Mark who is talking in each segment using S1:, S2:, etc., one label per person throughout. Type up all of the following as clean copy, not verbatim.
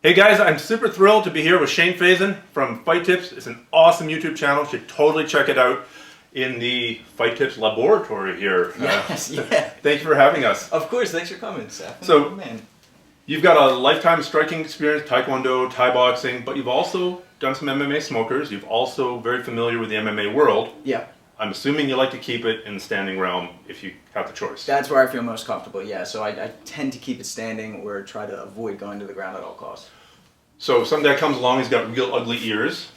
S1: Hey guys, I'm super thrilled to be here with Shane Fazen from Fight Tips. It's an awesome YouTube channel. You should totally check it out in the Fight Tips laboratory here.
S2: Yes, yeah.
S1: Thank you for having us.
S2: Of course, thanks for coming, Seth.
S1: So,
S2: man,
S1: you've got a lifetime striking experience, Taekwondo, Thai boxing, but you've also done some MMA smokers. You've also very familiar with the MMA world.
S2: yeah.
S1: I'm assuming you like to keep it in the standing realm if you have the choice.
S2: That's where I feel most comfortable, yeah. So I tend to keep it standing or try to avoid going to the ground at all costs.
S1: So if some guy comes along, he's got real ugly ears.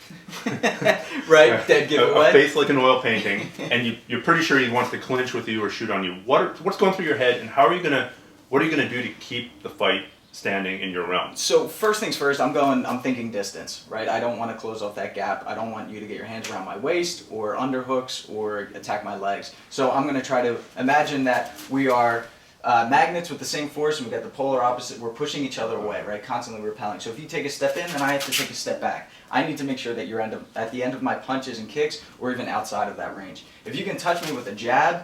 S2: Right, dead giveaway.
S1: A face like an oil painting, and you're pretty sure he wants to clinch with you or shoot on you. What's going through your head, and what are you gonna do to keep the fight standing in your realm?
S2: So first things first, I'm thinking distance, right? I don't want to close off that gap. I don't want you to get your hands around my waist or underhooks or attack my legs. So I'm going to try to imagine that we are magnets with the same force, and we got the polar opposite. We're pushing each other away, right? Constantly repelling. So if you take a step in, then I have to take a step back. I need to make sure that you're at the end of my punches and kicks, or even outside of that range. If you can touch me with a jab,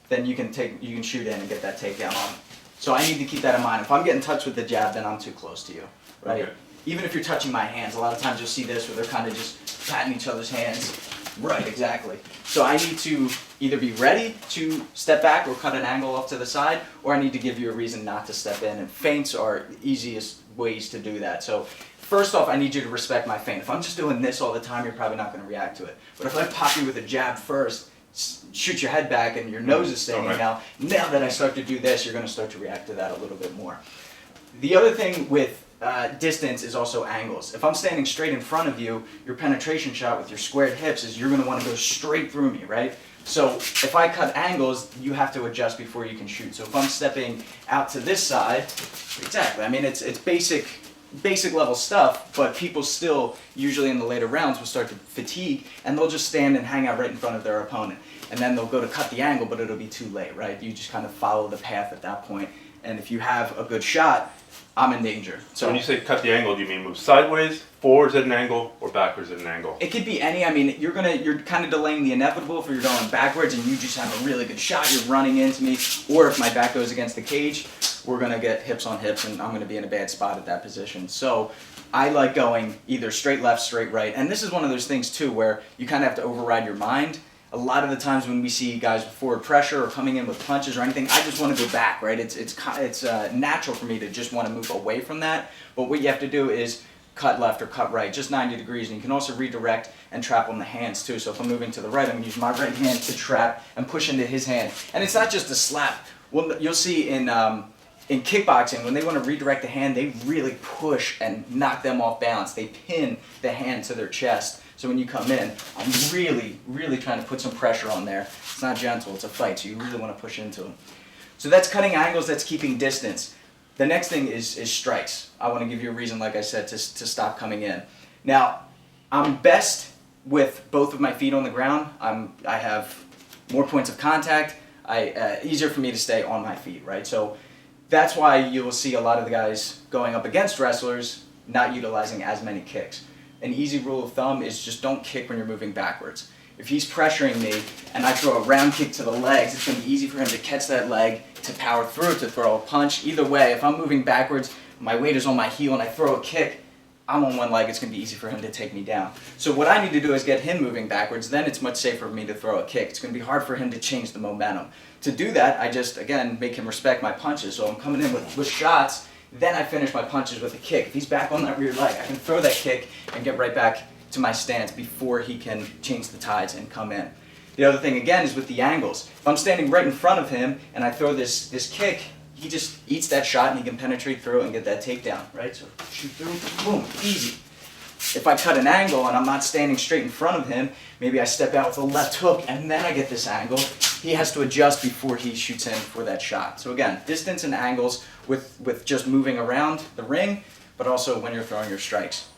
S2: then you can shoot in and get that takedown on. So I need to keep that in mind. If I'm getting touched with the jab, then I'm too close to you, right?
S1: Okay.
S2: Even if you're touching my hands, a lot of times you'll see this where they're kind of just patting each other's hands. Right, exactly. So I need to either be ready to step back or cut an angle off to the side, or I need to give you a reason not to step in. And feints are the easiest ways to do that. So first off, I need you to respect my feint. If I'm just doing this all the time, you're probably not going to react to it. But if I pop you with a jab first, shoot your head back and your nose is staying in now that I start to do this, you're going to start to react to that a little bit more. The other thing with distance is also angles. If I'm standing straight in front of you, your penetration shot with your squared hips is you're going to want to go straight through me, right? So if I cut angles, you have to adjust before you can shoot. So if I'm stepping out to this side, exactly, I mean it's basic level stuff, but people still, usually in the later rounds, will start to fatigue, and they'll just stand and hang out right in front of their opponent. And then they'll go to cut the angle, but it'll be too late, right? You just kind of follow the path at that point. And if you have a good shot, I'm in danger.
S1: So when you say cut the angle, do you mean move sideways, forwards at an angle, or backwards at an angle?
S2: It could be any. I mean, you're kind of delaying the inevitable if you're going backwards and you just have a really good shot, you're running into me, or if my back goes against the cage, we're going to get hips on hips and I'm going to be in a bad spot at that position. So I like going either straight left, straight right. And this is one of those things too where you kind of have to override your mind. A lot of the times when we see guys with forward pressure or coming in with punches or anything, I just want to go back, right? It's natural for me to just want to move away from that. But what you have to do is cut left or cut right, just 90 degrees. And you can also redirect and trap on the hands too. So if I'm moving to the right, I'm going to use my right hand to trap and push into his hand. And it's not just a slap. Well, you'll see in kickboxing, when they want to redirect the hand, they really push and knock them off balance. They pin the hand to their chest. So when you come in, I'm really, really trying to put some pressure on there. It's not gentle, it's a fight, so you really want to push into them. So that's cutting angles, that's keeping distance. The next thing is strikes. I want to give you a reason, like I said, to stop coming in. Now, I'm best with both of my feet on the ground. I have more points of contact. Easier for me to stay on my feet, right? So that's why you will see a lot of the guys going up against wrestlers not utilizing as many kicks. An easy rule of thumb is just don't kick when you're moving backwards. If he's pressuring me and I throw a round kick to the legs, it's going to be easy for him to catch that leg, to power through, to throw a punch. Either way, if I'm moving backwards, my weight is on my heel and I throw a kick, I'm on one leg, it's going to be easy for him to take me down. So what I need to do is get him moving backwards, then it's much safer for me to throw a kick. It's going to be hard for him to change the momentum. To do that, I just, again, make him respect my punches. So I'm coming in with shots, then I finish my punches with a kick. If he's back on that rear leg, I can throw that kick and get right back to my stance before he can change the tides and come in. The other thing, again, is with the angles. If I'm standing right in front of him and I throw this kick, he just eats that shot and he can penetrate through and get that takedown, right? So shoot through, boom, easy. If I cut an angle and I'm not standing straight in front of him, maybe I step out with a left hook and then I get this angle, he has to adjust before he shoots in for that shot. So again, distance and angles with just moving around the ring, but also when you're throwing your strikes.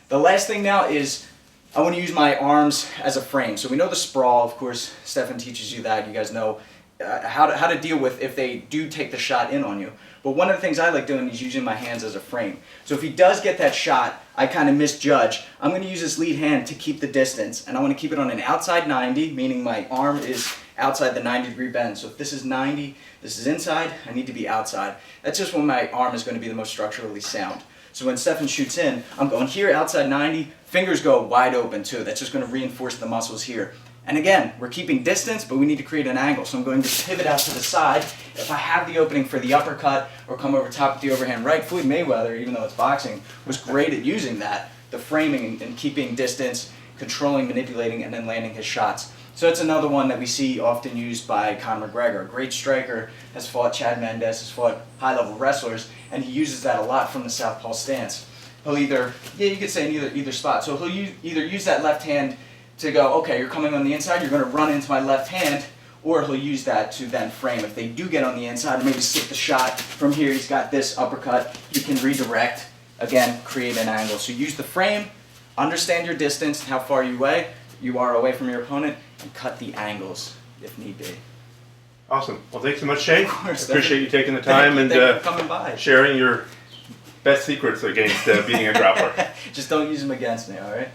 S2: The last thing now is I want to use my arms as a frame. So we know the sprawl, of course, Stefan teaches you that. You guys know how to deal with if they do take the shot in on you. But one of the things I like doing is using my hands as a frame. So if he does get that shot, I kind of misjudge. I'm going to use this lead hand to keep the distance, and I want to keep it on an outside 90, meaning my arm is outside the 90-degree bend. So if this is 90, this is inside, I need to be outside. That's just when my arm is going to be the most structurally sound. So when Stefan shoots in, I'm going here outside 90, fingers go wide open too. That's just going to reinforce the muscles here. And again, we're keeping distance, but we need to create an angle. So I'm going to pivot out to the side. If I have the opening for the uppercut or come over top with the overhand right, Floyd Mayweather, even though it's boxing, was great at using that, the framing and keeping distance, controlling, manipulating, and then landing his shots. So that's another one that we see often used by Conor McGregor. A great striker, has fought Chad Mendes, has fought high-level wrestlers, and he uses that a lot from the southpaw stance. He'll either, you could say in either spot. So he'll either use that left hand to go, okay, you're coming on the inside, you're going to run into my left hand, or he'll use that to then frame. If they do get on the inside, or maybe skip the shot from here, he's got this uppercut, you can redirect, again, create an angle. So use the frame, understand your distance, how far you are away from your opponent, and cut the angles if need be.
S1: Awesome. Well, thanks so much, Shane.
S2: Of course.
S1: Appreciate you taking the time
S2: Thank you
S1: and
S2: for coming by.
S1: sharing your best secrets against beating a grappler.
S2: Just don't use them against me, all right?